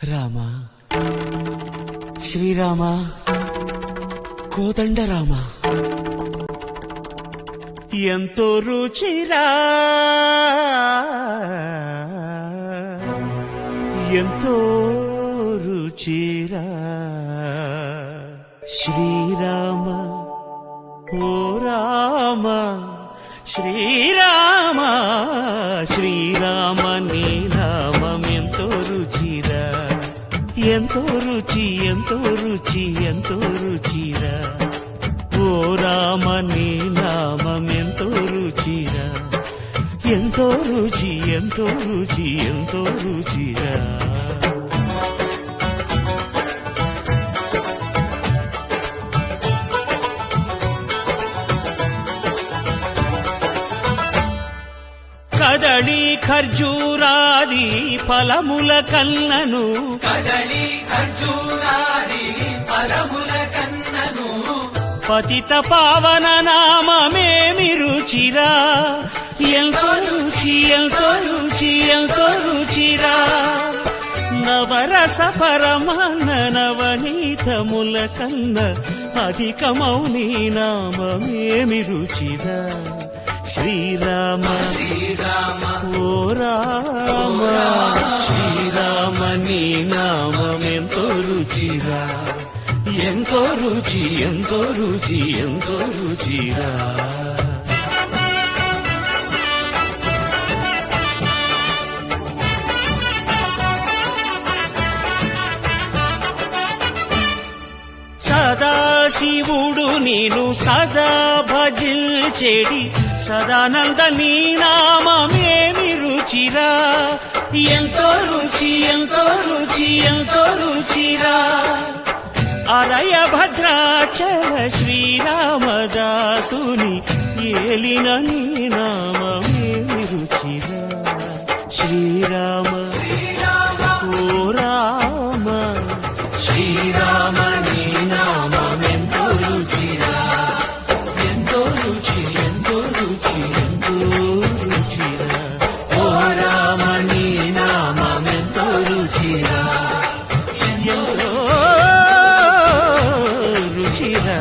రామ శ్రీరామ కోదండ రామ ఎంతో రుచిరా ఎంతో రుచిరా శ్రీరామ ఓ రామ శ్రీరామ శ్రీరామ నీ నామం ఎంతో రుచిరా ఎంతో రుచి ఎంతో రుచి ఎంతో రుచిరా ఓ రామ నీ నామం ఎంతో రుచిరా ఎంతో రుచి ఎంతో రుచి ఎంతో రుచిరా కదళి ఖర్జూరాది ఫలముల కన్నను కదళి ఖర్జూరాది ఫలముల కన్నను పతిత పావన నామమేమి రుచిరా ఎంతో రుచి ఎంతో రుచి ఎంతో రుచిరా నవరస పరమాన్న నవనీతముల కన్న అధికమౌ నీ నామమేమి రుచిరా శ్రీరామ శ్రీరామ ఓ రామ శ్రీరామ నీ నామం ఎంతో రుచిరా ఎంతో రుచి ఎంతో రుచి ఎంతో రుచిరా సదాశివుడు నేను సదా భజించెడి సదానంద నీ నామమేమి రుచిరా ఎంతో రుచి ఎంతో రుచి ఎంతో రుచిరా అరయ భద్రాచల శ్రీరామదాసుని ఏలిన నీ నామమేమి రుచిరా శ్రీరామ ఓ రామ శ్రీరామ నీ నామం ఎంతో రుచిరా ఎంతో రుచి ఎంతో రుచి ఎంతో రుచిరా ఓ రామ నీ నామం ఎంతో రుచిరా ఎంతో రుచిరా